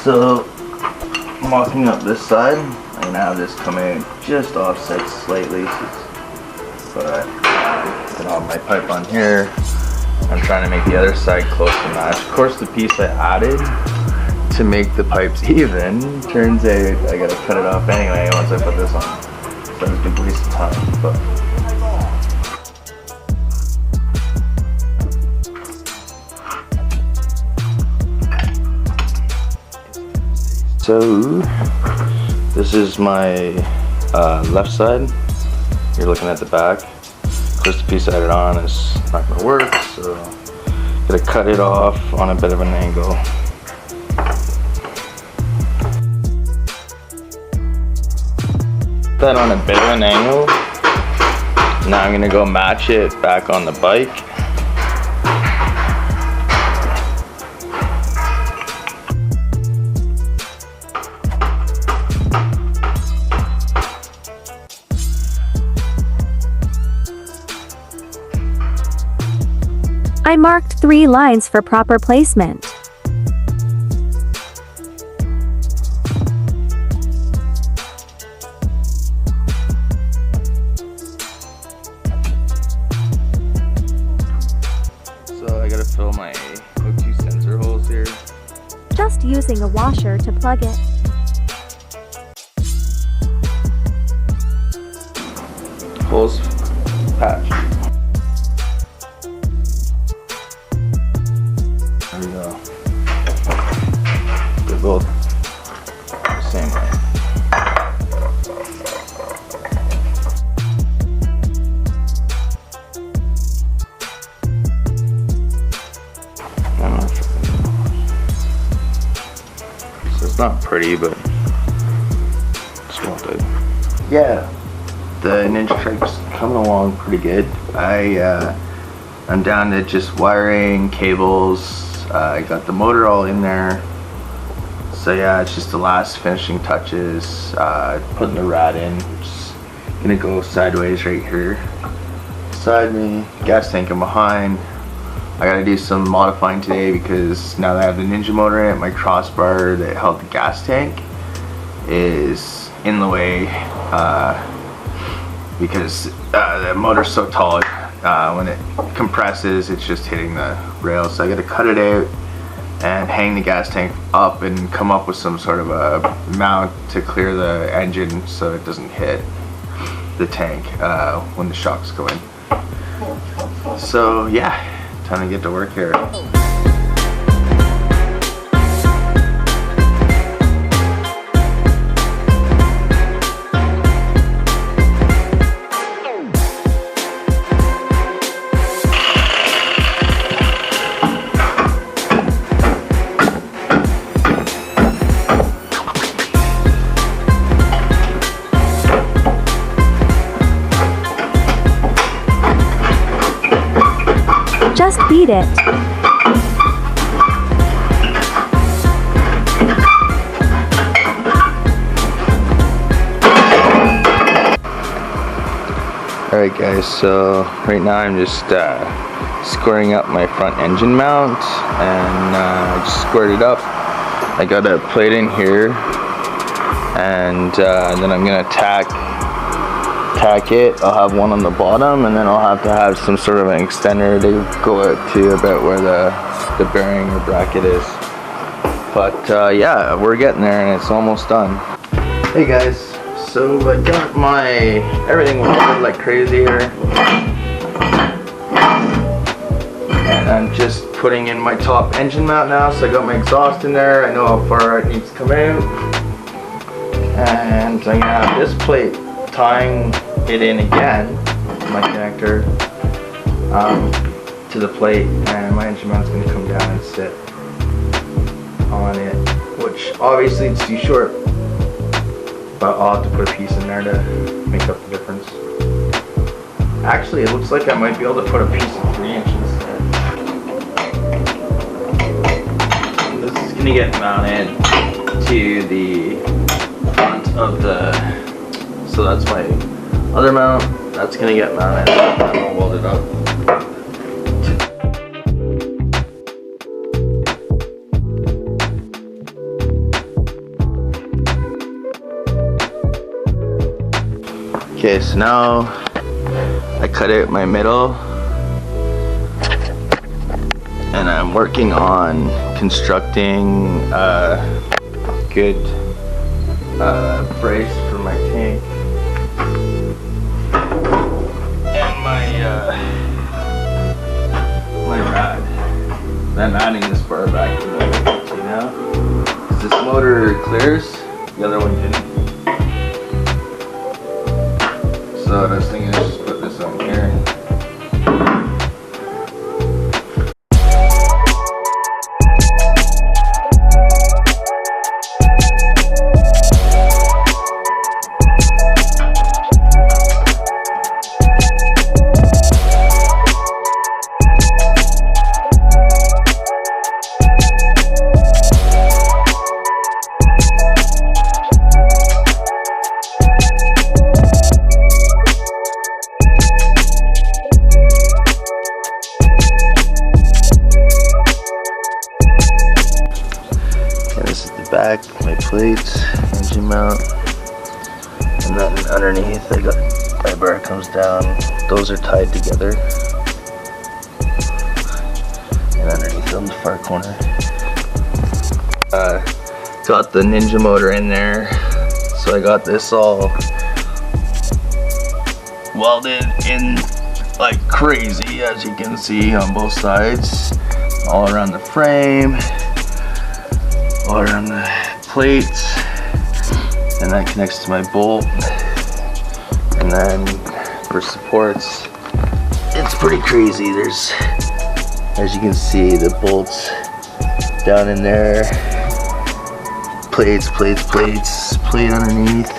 So, mocking up this side, I'm gonna have this come in just offset slightly, but put all my pipe on here. I'm trying to make the other side close to match. Of course, the piece I added to make the pipes even, turns out I gotta cut it off anyway once I put this on. So it's a big waste of time, but. So, this is my left side. You're looking at the back. Of course, the piece I added on is not gonna work, so gotta cut it off on a bit of an angle. That on a bit of an angle. Now I'm gonna go match it back on the bike. I marked 3 lines for proper placement. So I gotta fill my O2 sensor holes here. Just using a washer to plug it. Holes patch. There we go. They're both the same way. So it's not pretty, but it's well done. Yeah, the Ninja Trike's coming along pretty good. I'm down to just wiring, cables. I got the motor all in there. So yeah, it's just the last finishing touches. Putting the rad in. Just gonna go sideways right here. Beside me, gas tank in behind. I gotta do some modifying today because now that I have the Ninja motor in it, my crossbar that held the gas tank is in the way because the motor's so tall. When it compresses, it's just hitting the rail. So I gotta cut it out and hang the gas tank up and come up with some sort of a mount to clear the engine so it doesn't hit the tank when the shocks go in. So yeah, time to get to work here. Just beat it. Alright guys, so right now I'm just squaring up my front engine mount, and I just squared it up. I got a plate in here, and then I'm gonna tack it. I'll have one on the bottom, and then I'll have to have some sort of an extender to go out to about where the bearing or bracket is. But yeah, we're getting there and it's almost done. Hey guys, so I got my everything welded like crazy here, and I'm just putting in my top engine mount now. So I got my exhaust in there. I know how far it needs to come out, and I'm gonna have this plate tying it in again, my connector, to the plate, and my engine mount's going to come down and sit on it, which obviously it's too short, but I'll have to put a piece in there to make up the difference. Actually, it looks like I might be able to put a piece of 3 inches there. This is going to get mounted to the front of the, so that's my other mount, that's gonna get mounted, and I'll weld it up. Okay, so now I cut out my middle and I'm working on constructing a good brace for my tank and my rod. I'm adding this bar back to the see now. This motor clears, the other one didn't. So I was thinking I should just put this on here. Back, my plates, engine mount, and then underneath I got my bar comes down. Those are tied together, and underneath on the far corner, got the Ninja motor in there. So I got this all welded in like crazy, as you can see on both sides, all around the frame, all around the plates, and that connects to my bolt. And then for supports, it's pretty crazy. There's, as you can see, the bolts down in there, plates, plate underneath.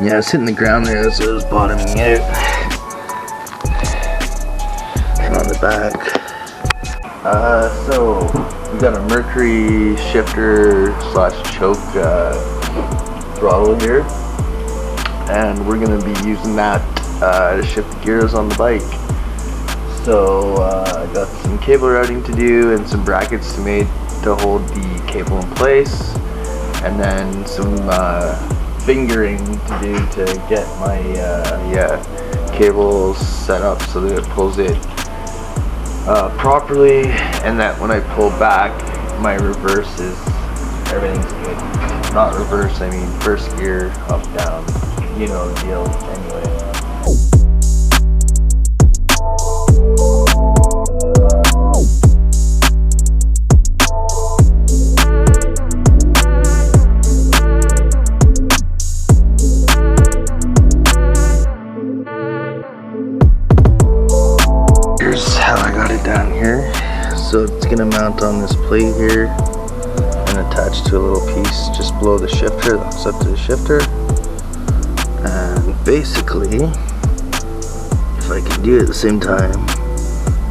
Yeah, I was hitting the ground there, so it was bottoming out. On the back. So we got a Mercury shifter slash choke throttle here, and we're gonna be using that to shift the gears on the bike. So I got some cable routing to do and some brackets to make to hold the cable in place, and then some fingering to do to get my cable set up so that it pulls it properly, and that when I pull back, my reverse is, everything's good. Not reverse, I mean first gear, up, down, you know the deal anyway. Down here, so it's gonna mount on this plate here and attach to a little piece just below the shifter that hooks up to the shifter. And basically, if I can do it at the same time,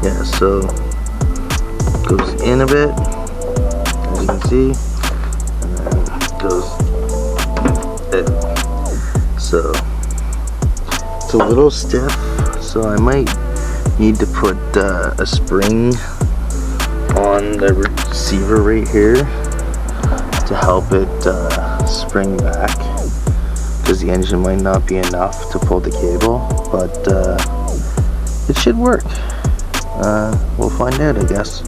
yeah, so it goes in a bit, as you can see, and then it goes in. So it's a little stiff, so I might need to put a spring on the receiver right here to help it spring back, because the engine might not be enough to pull the cable, but it should work. We'll find out, I guess.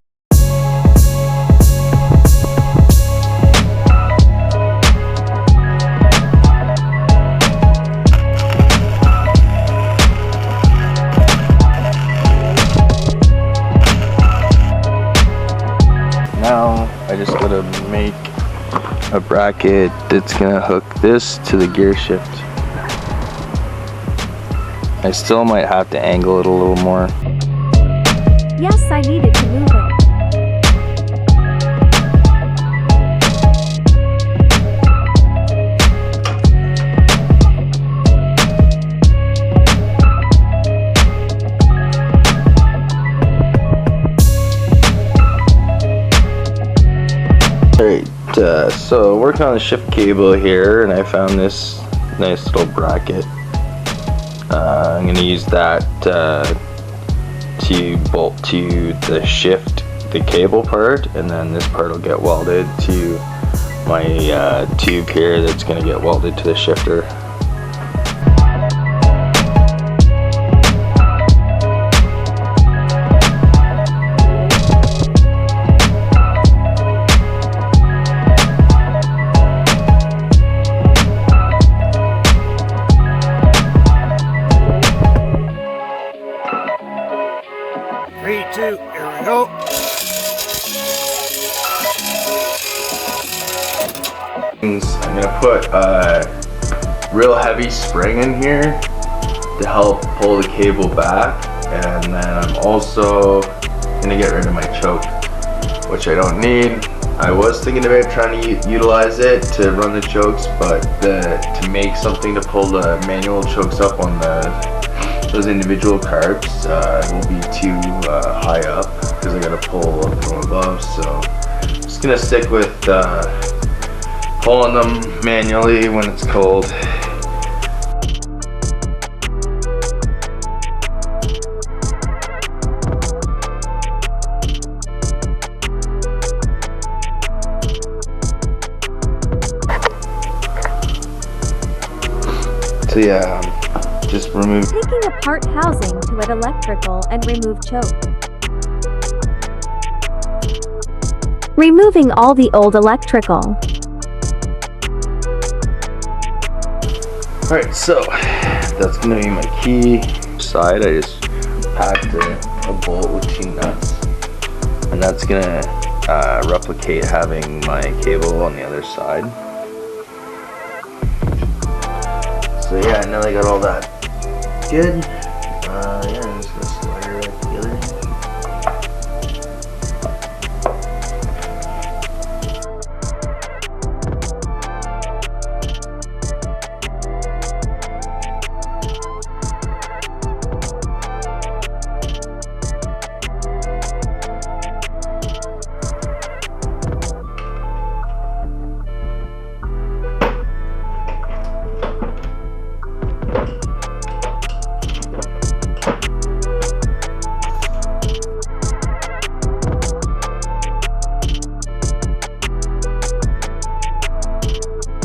Now I just gotta make a bracket that's gonna hook this to the gear shift. I still might have to angle it a little more. Yes, I needed to move it. So working on the shift cable here, and I found this nice little bracket. I'm going to use that to bolt to the shift, the cable part, and then this part will get welded to my tube here that's gonna get welded to the shifter. Three, two, here we go. I'm gonna put a real heavy spring in here to help pull the cable back, and then I'm also gonna get rid of my choke, which I don't need. I was thinking about trying to utilize it to run the chokes, but to make something to pull the manual chokes up on those individual carbs will be too high up because I gotta pull up from above. So I'm just gonna stick with pulling them manually when it's cold. So yeah, just remove. Taking apart housing to add electrical and remove choke. Removing all the old electrical. Alright, so that's gonna be my key. Side, I just packed a bolt with 2 nuts, and that's gonna replicate having my cable on the other side. So yeah, now I got all that good. Yeah, I'm just gonna slide it right together.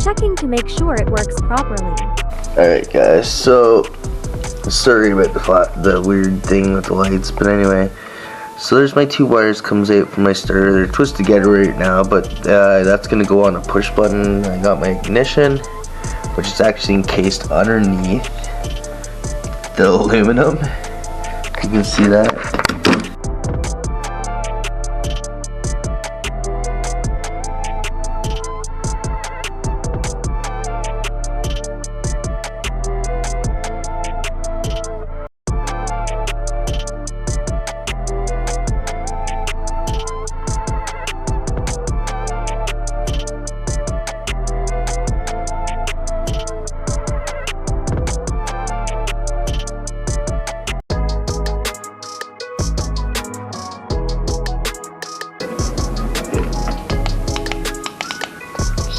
Checking to make sure it works properly. Alright guys, so sorry about the weird thing with the lights, but anyway, so there's my 2 wires comes out from my starter. They're twisted together right now, but that's gonna go on a push button. I got my ignition, which is actually encased underneath the aluminum. You can see that.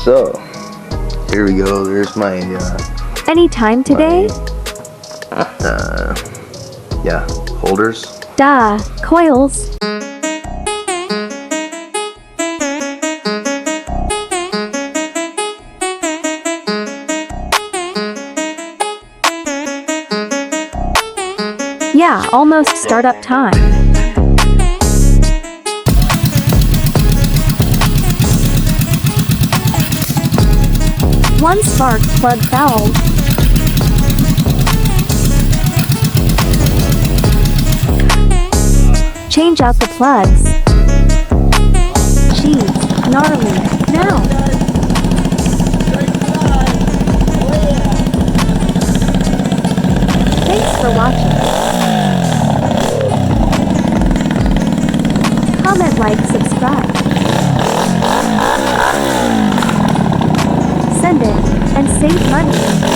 So here we go. There's my Anytime today? yeah, holders. Duh, coils. Yeah, almost startup time. One spark plug fouled. Change out the plugs. Jeez, gnarly. Now. Thanks for watching. Comment, like, subscribe. Send it and save money.